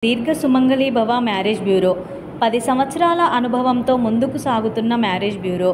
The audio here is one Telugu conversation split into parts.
దీర్ఘ సుమంగళి భవ మ్యారేజ్ బ్యూరో 10 సంవత్సరాల అనుభవంతో ముందుకు సాగుతున్న మ్యారేజ్ బ్యూరో.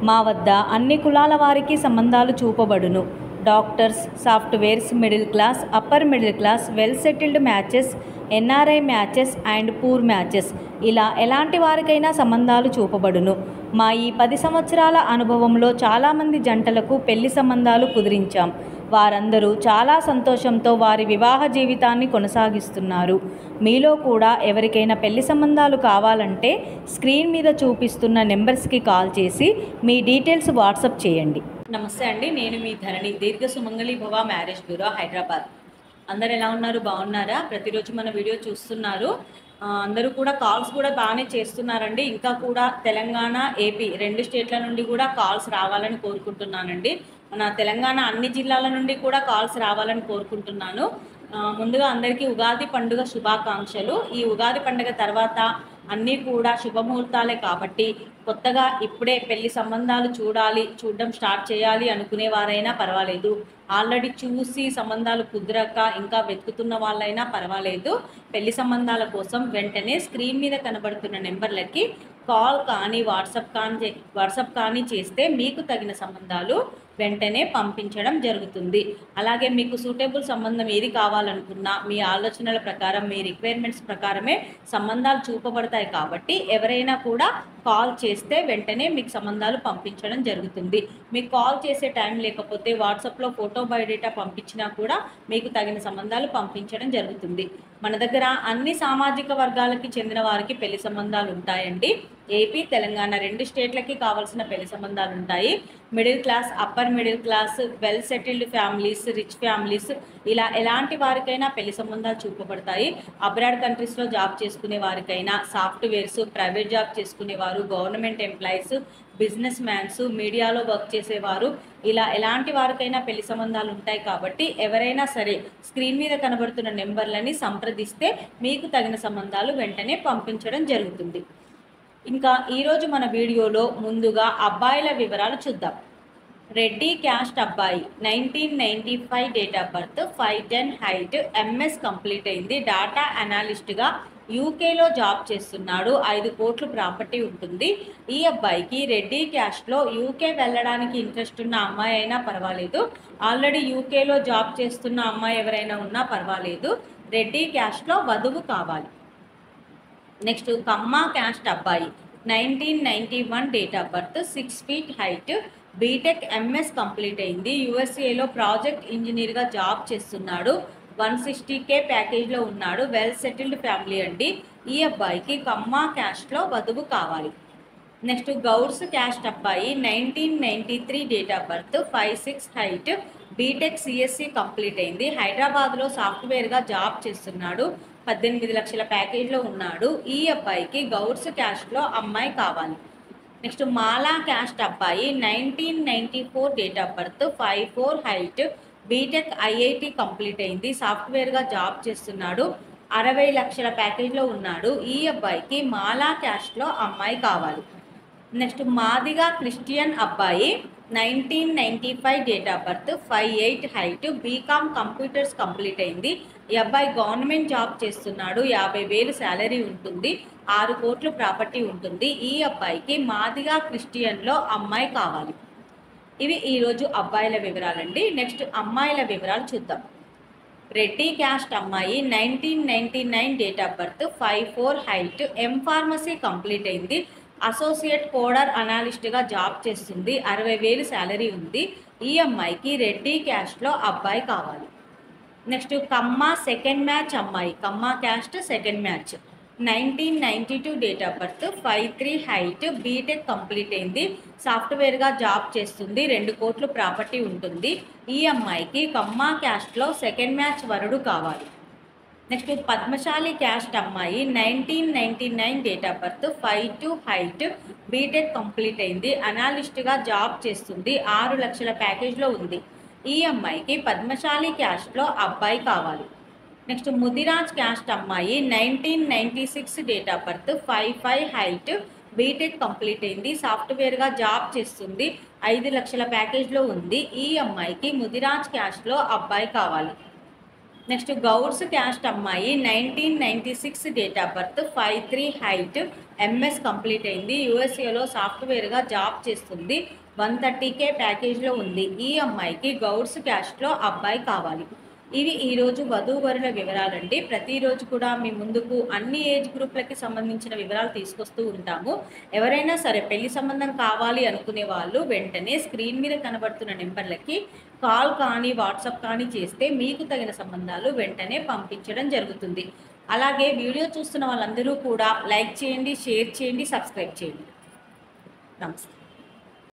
మా వద్ద అన్ని కులాల వారికి సంబంధాలు చూపబడును. Doctors, softwares, middle class, upper middle class, well settled matches, NRI matches and poor matches, ఇలా ఎలాంటి వారికైనా సంబంధాలు చూపబడును. మా ఈ 10 సంవత్సరాల అనుభవంలో చాలామంది జంటలకు పెళ్లి సంబంధాలు కుదిరించాం. వారందరూ చాలా సంతోషంతో వారి వివాహ జీవితాన్ని కొనసాగిస్తున్నారు. మీలో కూడా ఎవరికైనా పెళ్లి సంబంధాలు కావాలంటే స్క్రీన్ మీద చూపిస్తున్న నెంబర్స్కి కాల్ చేసి మీ డీటెయిల్స్ వాట్సాప్ చేయండి. నమస్తే అండి, నేను మీ ధరణి, దీర్ఘ సుమంగళి భవ మ్యారేజ్ బ్యూరో, హైదరాబాద్. అందరు ఎలా ఉన్నారు? బాగున్నారా? ప్రతిరోజు మన వీడియో చూస్తున్నారు. అందరూ కూడా కాల్స్ కూడా బాగానే చేస్తున్నారండి. ఇంకా కూడా తెలంగాణ, ఏపీ 2 స్టేట్ల నుండి కూడా కాల్స్ రావాలని కోరుకుంటున్నానండి. మన తెలంగాణ అన్ని జిల్లాల నుండి కూడా కాల్స్ రావాలని కోరుకుంటున్నాను. ముందుగా అందరికీ ఉగాది పండుగ శుభాకాంక్షలు. ఈ ఉగాది పండుగ తర్వాత అన్నీ కూడా శుభముహూర్తాలే కాబట్టి కొత్తగా ఇప్పుడే పెళ్లి సంబంధాలు చూడడం స్టార్ట్ చేయాలి అనుకునే వారైనా పర్వాలేదు, ఆల్రెడీ చూసి సంబంధాలు కుదరక ఇంకా వెతుకుతున్న వాళ్ళైనా పర్వాలేదు, పెళ్లి సంబంధాల కోసం వెంటనే స్క్రీన్ మీద కనబడుతున్న నెంబర్లకి కాల్ కానీ వాట్సాప్ కానీ చేస్తే మీకు తగిన సంబంధాలు వెంటనే పంపించడం జరుగుతుంది. అలాగే మీకు సూటబుల్ సంబంధం ఏది కావాలనుకున్నా మీ ఆలోచనల ప్రకారం, మీ రిక్వైర్మెంట్స్ ప్రకారమే సంబంధాలు చూపబడతాయి కాబట్టి ఎవరైనా కూడా కాల్ చేస్తే వెంటనే మీకు సంబంధాలు పంపించడం జరుగుతుంది. మీకు కాల్ చేసే టైం లేకపోతే వాట్సాప్లో ఫోటో బయోడేటా పంపించినా కూడా మీకు తగిన సంబంధాలు పంపించడం జరుగుతుంది. మన దగ్గర అన్ని సామాజిక వర్గాలకి చెందిన వారికి పెళ్లి సంబంధాలు ఉంటాయండి. ఏపీ, తెలంగాణ 2 స్టేట్లకి కావాల్సిన పెళ్లి సంబంధాలు ఉంటాయి. Middle class, upper middle class, well settled families, rich families, ఇలా ఎలాంటి వారికైనా పెళ్లి సంబంధాలు చూపబడతాయి. అబ్రాడ్ కంట్రీస్లో జాబ్ చేసుకునే వారికైనా, సాఫ్ట్వేర్స్, ప్రైవేట్ జాబ్ చేసుకునేవారు, గవర్నమెంట్ ఎంప్లాయీస్, బిజినెస్ మ్యాన్స్, మీడియాలో వర్క్ చేసేవారు, ఇలా ఎలాంటి వారికైనా పెళ్లి సంబంధాలు ఉంటాయి. కాబట్టి ఎవరైనా సరే స్క్రీన్ మీద కనబడుతున్న నెంబర్లని సంప్రదిస్తే మీకు తగిన సంబంధాలు వెంటనే పంపించడం జరుగుతుంది. ఇంకా ఈరోజు మన వీడియోలో ముందుగా అబ్బాయిల వివరాలు చూద్దాం. రెడ్డి క్యాస్ట్ అబ్బాయి, 1995 date of birth, 5'10" height, MS complete అయింది, డాటా అనాలిస్ట్గా యూకేలో జాబ్ చేస్తున్నాడు, 5 కోట్లు ప్రాపర్టీ ఉంటుంది. ఈ అబ్బాయికి రెడ్డి క్యాస్ట్లో యూకే వెళ్ళడానికి ఇంట్రెస్ట్ ఉన్న అమ్మాయి అయినా పర్వాలేదు, ఆల్రెడీ యూకేలో జాబ్ చేస్తున్న అమ్మాయి ఎవరైనా ఉన్నా పర్వాలేదు, రెడ్డి క్యాస్ట్లో వధువు కావాలి. నెక్స్ట్ కమ్మ క్యాస్ట్ అబ్బాయి, 1991 date of birth, 6 feet height, BTech MS complete అయింది, యూఎస్ఏలో ప్రాజెక్ట్ ఇంజనీర్గా జాబ్ చేస్తున్నాడు, 160K ప్యాకేజ్లో ఉన్నాడు, వెల్ సెటిల్డ్ ఫ్యామిలీ అండి. ఈ అబ్బాయికి కమ్మ క్యాస్ట్లో వధువు కావాలి. నెక్స్ట్ గౌడ్స్ క్యాస్ట్ అబ్బాయి, 1993 date of birth, 5'6" height, BTech CSC complete అయింది, హైదరాబాద్లో సాఫ్ట్వేర్గా జాబ్ చేస్తున్నాడు, 18 లక్షల ప్యాకేజ్లో ఉన్నాడు. ఈ అబ్బాయికి గౌడ్స్ క్యాస్ట్లో అమ్మాయి కావాలి. నెక్స్ట్ మాలా క్యాస్ట్ అబ్బాయి, 1994 date of birth, 5'4" height, BTech IIT complete అయింది, సాఫ్ట్వేర్గా జాబ్ చేస్తున్నాడు, 60 లక్షల ప్యాకేజ్లో ఉన్నాడు. ఈ అబ్బాయికి మాలా క్యాస్ట్లో అమ్మాయి కావాలి. నెక్స్ట్ మాదిగా క్రిస్టియన్ అబ్బాయి, 1995 date of birth, 5'8" height, BCom computers complete అయింది. ఈ అబ్బాయి గవర్నమెంట్ జాబ్ చేస్తున్నాడు, 50,000 శాలరీ ఉంటుంది, 6 కోట్లు ప్రాపర్టీ ఉంటుంది. ఈ అబ్బాయికి మాదిగా క్రిస్టియన్లో అమ్మాయి కావాలి. ఇవి ఈరోజు అబ్బాయిల వివరాలండి. నెక్స్ట్ అమ్మాయిల వివరాలు చూద్దాం. రెడ్డి క్యాస్ట్ అమ్మాయి, 1999 date of birth, 5'4" height, pharmacy complete అయింది, అసోసియేట్ కోడర్ అనాలిస్ట్గా జాబ్ చేస్తుంది, 60,000 శాలరీ ఉంది. ఈ అమ్మాయికి రెడ్డి క్యాస్ట్లో అబ్బాయి కావాలి. నెక్స్ట్ కమ్మ సెకండ్ మ్యాచ్ అమ్మాయి, Kamma caste second match, 1992 date of birth, 5'3" height, BTech complete అయింది, సాఫ్ట్వేర్గా జాబ్ చేస్తుంది, 2 కోట్లు ప్రాపర్టీ ఉంటుంది. ఈ అమ్మాయికి కమ్మ క్యాస్ట్లో సెకండ్ మ్యాచ్ వరుడు కావాలి. నెక్స్ట్ పద్మశాలి క్యాస్ట్ అమ్మాయి, 1999 date of birth, 5'2" height, BTech complete అయింది, అనాలిస్ట్గా జాబ్ చేస్తుంది, 6 లక్షల ప్యాకేజ్లో ఉంది. ఈ అమ్మాయికి పద్మశాలి క్యాస్ట్లో అబ్బాయి కావాలి. నెక్స్ట్ ముదిరాజ్ క్యాస్ట్ అమ్మాయి, 1996 date of birth, 5'5" height, BTech complete అయింది, సాఫ్ట్వేర్గా జాబ్ చేస్తుంది, 5 లక్షల ప్యాకేజ్లో ఉంది. ఈ అమ్మాయికి ముదిరాజ్ క్యాస్ట్లో అబ్బాయి కావాలి. నెక్స్ట్ గౌడ్స్ క్యాస్ట్ అమ్మాయి 1996 date of birth, 5'3" height, MS complete అయింది. యూఎస్ఏలో సాఫ్ట్వేర్గా జాబ్ చేస్తుంది. 130K ప్యాకేజ్లో ఉంది. ఈ అమ్మాయికి గౌడ్స్ క్యాస్ట్లో అబ్బాయి కావాలి. ఇవి ఈరోజు వధూవరుల వివరాలండి. ప్రతిరోజు కూడా మీ ముందుకు అన్ని ఏజ్ గ్రూప్లకి సంబంధించిన వివరాలు తీసుకొస్తూ ఉంటాము. ఎవరైనా సరే పెళ్లి సంబంధం కావాలి అనుకునే వాళ్ళు వెంటనే స్క్రీన్ మీద కనబడుతున్న నెంబర్లకి కాల్ కానీ వాట్సాప్ కానీ చేస్తే మీకు తగిన సంబంధాలు వెంటనే పంపించడం జరుగుతుంది. అలాగే వీడియో చూస్తున్న వాళ్ళందరూ కూడా లైక్ చేయండి, షేర్ చేయండి, సబ్స్క్రైబ్ చేయండి. నమస్తే.